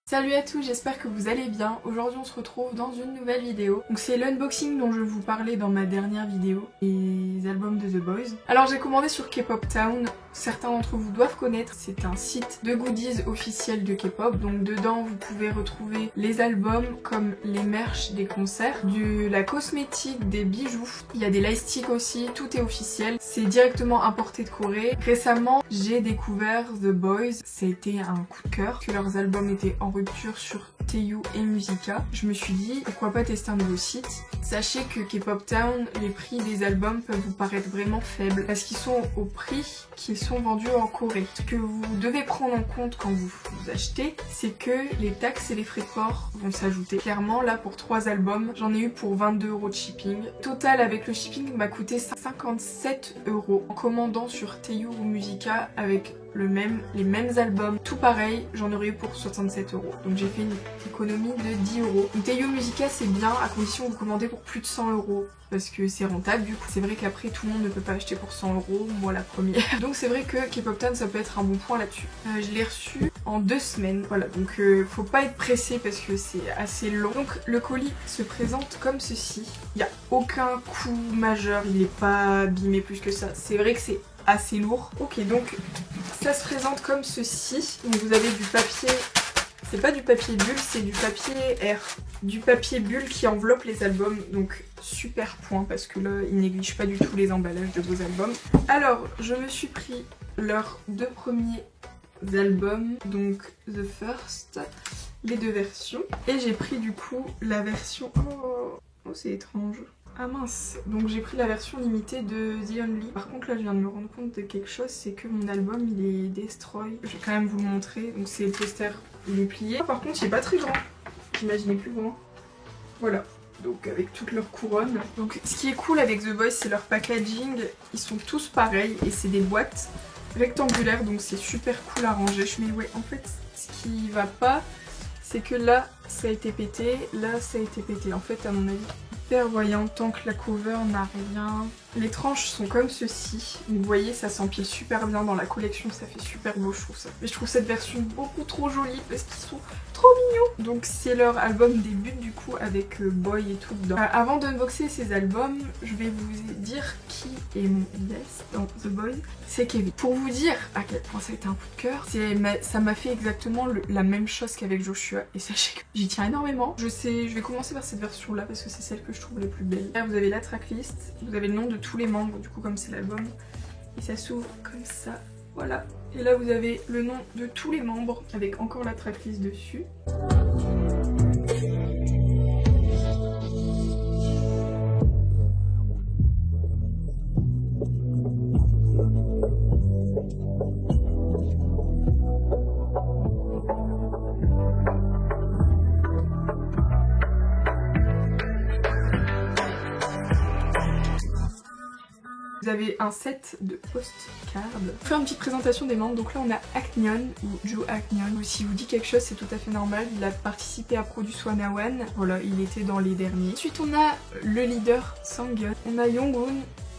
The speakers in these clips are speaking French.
Salut à tous, j'espère que vous allez bien. Aujourd'hui on se retrouve dans une nouvelle vidéo. Donc c'est l'unboxing dont je vous parlais dans ma dernière vidéo, les albums de The Boys. Alors j'ai commandé sur K-Pop Town, certains d'entre vous doivent connaître, c'est un site de goodies officiel de K-Pop. Donc dedans vous pouvez retrouver les albums comme les merch des concerts, la cosmétique, des bijoux. Il y a des lightsticks aussi, tout est officiel. C'est directement importé de Corée. Récemment j'ai découvert The Boys, ça a été un coup de cœur, que leurs albums étaient en rupture sur Taeyu et Musica. Je me suis dit pourquoi pas tester un nouveau site. Sachez que K-Pop Town, les prix des albums peuvent vous paraître vraiment faibles parce qu'ils sont au prix qu'ils sont vendus en Corée. Ce que vous devez prendre en compte quand vous achetez, c'est que les taxes et les frais de port vont s'ajouter. Clairement là pour 3 albums, j'en ai eu pour 22 € de shipping. Total avec le shipping m'a coûté 57 € en commandant sur Taeyu ou Musica avec les mêmes albums, tout pareil, j'en aurais eu pour 67 €. Donc j'ai fait une économie de 10 €. Donc Taeyu Musica c'est bien à condition que vous commandez pour plus de 100 € parce que c'est rentable du coup. C'est vrai qu'après tout le monde ne peut pas acheter pour 100 €, moi la première. Donc c'est vrai que K-Pop Town ça peut être un bon point là-dessus. Je l'ai reçu en 2 semaines, voilà, donc faut pas être pressé parce que c'est assez long. Donc le colis se présente comme ceci. Il n'y a aucun coup majeur, il n'est pas abîmé plus que ça. C'est vrai que c'est assez lourd. Ok, donc ça se présente comme ceci. Donc vous avez du papier, c'est pas du papier bulle, c'est du papier R. Du papier bulle qui enveloppe les albums, donc super point parce que là ils négligent pas du tout les emballages de vos albums. Alors je me suis pris leurs 2 premiers albums, donc The First, les 2 versions. Et j'ai pris du coup la version... Oh c'est étrange. Ah mince, donc j'ai pris la version limitée de The Only. Par contre là je viens de me rendre compte de quelque chose, c'est que mon album il est destroy. Je vais quand même vous le montrer, donc c'est le poster, il est plié. Par contre il est pas très grand, j'imaginais plus grand. Voilà, donc avec toutes leurs couronnes. Donc ce qui est cool avec The Boys c'est leur packaging, ils sont tous pareils et c'est des boîtes rectangulaires donc c'est super cool à ranger. Mais ouais en fait ce qui va pas c'est que là ça a été pété, là ça a été pété. En fait à mon avis hyper voyant tant que la cover n'a rien. Les tranches sont comme ceci. Vous voyez ça s'empile super bien dans la collection, ça fait super beau je trouve ça. Mais je trouve cette version beaucoup trop jolie parce qu'ils sont trop mignons. Donc c'est leur album début du coup avec Boy et tout dedans. Avant d'unboxer ces albums, je vais vous dire qui est mon best dans The Boys. C'est Kevin. Pour vous dire à quel point ça a été un coup de cœur, ça m'a fait exactement la même chose qu'avec Joshua et sachez que j'y tiens énormément. Je vais commencer par cette version là parce que c'est celle que je trouve la plus belle. Là vous avez la tracklist, vous avez le nom de tous les membres du coup comme c'est l'album et ça s'ouvre comme ça, voilà. Et là vous avez le nom de tous les membres avec encore la tracklist dessus. Vous avez un set de postcards. Je vais faire une petite présentation des membres. Donc là on a Aknyeon ou Jo Aknyeon. Si vous dit quelque chose c'est tout à fait normal. Il a participé à Produce 101. Voilà, il était dans les derniers. Ensuite on a le leader Sangyeon. On a Yonghoon,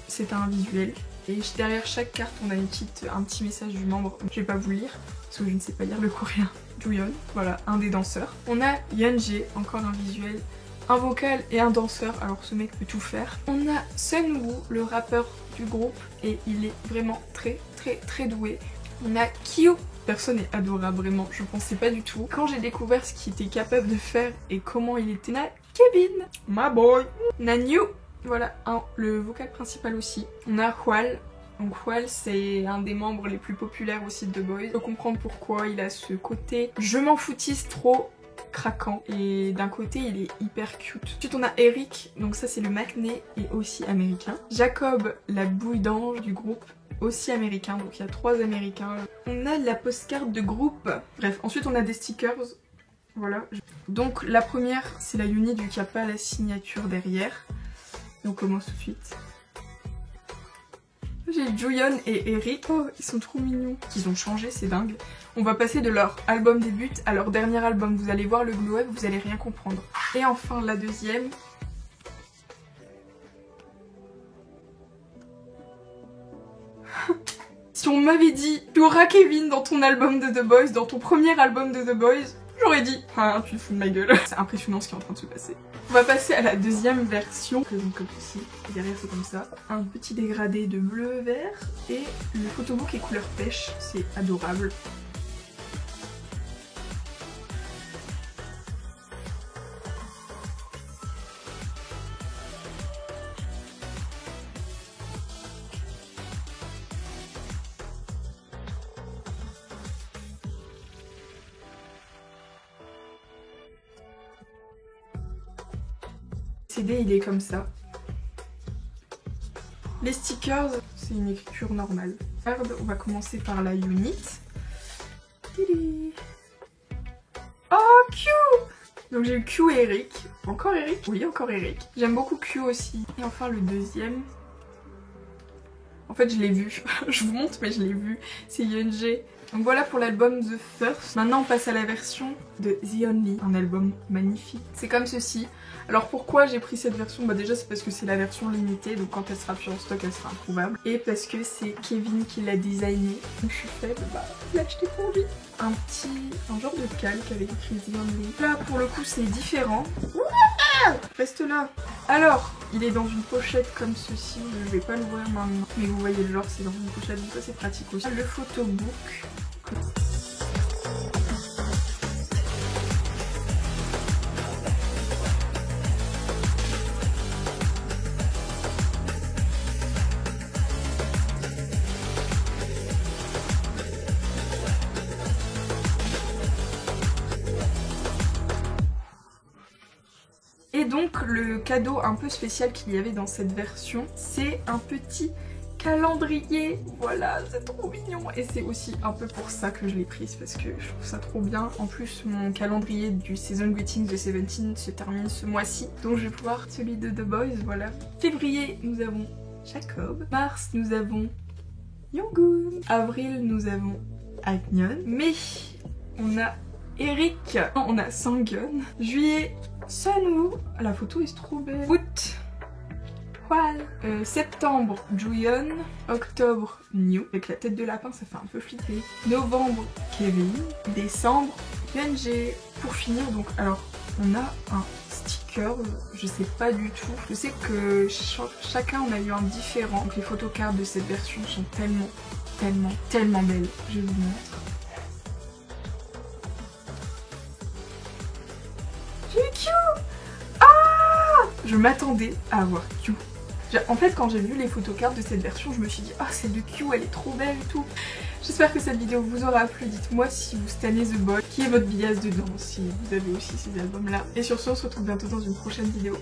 c'est un visuel. Et derrière chaque carte on a un petit message du membre. Je vais pas vous le lire parce que je ne sais pas lire le coréen. Juyeon, voilà, un des danseurs. On a Yeonjae, encore un visuel. Un vocal et un danseur, alors ce mec peut tout faire. On a Sunwoo, le rappeur du groupe, et il est vraiment très doué. On a Kyo, personne est adorable vraiment, je pensais pas du tout. Quand j'ai découvert ce qu'il était capable de faire et comment il était, on a Kevin, my boy. On a New, voilà, le vocal principal aussi. On a Hwal. Donc Hwal c'est un des membres les plus populaires aussi de The Boys. Je peux comprendre pourquoi il a ce côté je m'en foutisse trop craquant et d'un côté il est hyper cute. Ensuite on a Eric, donc ça c'est le Maknae et aussi américain. Jacob, la bouille d'ange du groupe, aussi américain, donc il y a 3 américains. On a la postcard de groupe. Bref, ensuite on a des stickers. Voilà. Donc la première c'est la unit vu qu'il n'y a pas la signature derrière. Et on commence tout de suite. J'ai Juyeon et Eric. Oh, ils sont trop mignons. Ils ont changé, c'est dingue. On va passer de leur album début à leur dernier album. Vous allez voir le glow up, vous allez rien comprendre. Et enfin la deuxième. Si on m'avait dit tu auras Kevin dans ton album de The Boys, dans ton premier album de The Boys, j'aurais dit ah tu te fous de ma gueule. C'est impressionnant ce qui est en train de se passer. On va passer à la deuxième version, présente comme ceci, et derrière c'est comme ça. Un petit dégradé de bleu-vert et le photobook est couleur pêche, c'est adorable. Le CD il est comme ça. Les stickers, c'est une écriture normale. On va commencer par la unit. Oh Q! Donc j'ai eu Q et Eric. Encore Eric? Oui, encore Eric. J'aime beaucoup Q aussi. Et enfin le deuxième. En fait je l'ai vu. Je vous montre mais je l'ai vu. C'est Yeonjae. Donc voilà pour l'album The First. Maintenant on passe à la version de The Only. Un album magnifique. C'est comme ceci. Alors pourquoi j'ai pris cette version? Bah déjà c'est parce que c'est la version limitée, donc quand elle sera plus en stock elle sera introuvable. Et parce que c'est Kevin qui l'a designé. Donc je suis faible, bah je l'ai acheté pour lui. Un genre de calque avec écrit The Only. Là pour le coup c'est différent. Reste là. Alors, il est dans une pochette comme ceci, je vais pas l'ouvrir maintenant. Mais vous voyez le genre, c'est dans une pochette, donc ça c'est pratique aussi. Le photobook. Et donc le cadeau un peu spécial qu'il y avait dans cette version, c'est un petit calendrier. Voilà, c'est trop mignon. Et c'est aussi un peu pour ça que je l'ai prise, parce que je trouve ça trop bien. En plus, mon calendrier du Season Greetings de Seventeen se termine ce mois-ci. Donc je vais pouvoir celui de The Boys, voilà. Février, nous avons Jacob. Mars, nous avons Yoongun. Avril, nous avons Agnon. Mai, on a Eric. On a Sangyeon. Juillet, Sunwoo, la photo est trop belle. Août, Hwal. Septembre, Juyeon. Octobre, New. Avec la tête de lapin, ça fait un peu flipper. Novembre, Kevin. Décembre, Yeonjae. Pour finir, donc, alors, on a un sticker, je sais pas du tout. Je sais que chacun en a eu un différent. Donc les photocards de cette version sont tellement belles. Je vous montre. Q! Ah! Je m'attendais à avoir Q. En fait quand j'ai vu les photocards de cette version je me suis dit ah celle de Q elle est trop belle et tout. J'espère que cette vidéo vous aura plu, dites-moi si vous stannez The Boys, qui est votre bias dedans, si vous avez aussi ces albums là. Et sur ce on se retrouve bientôt dans une prochaine vidéo.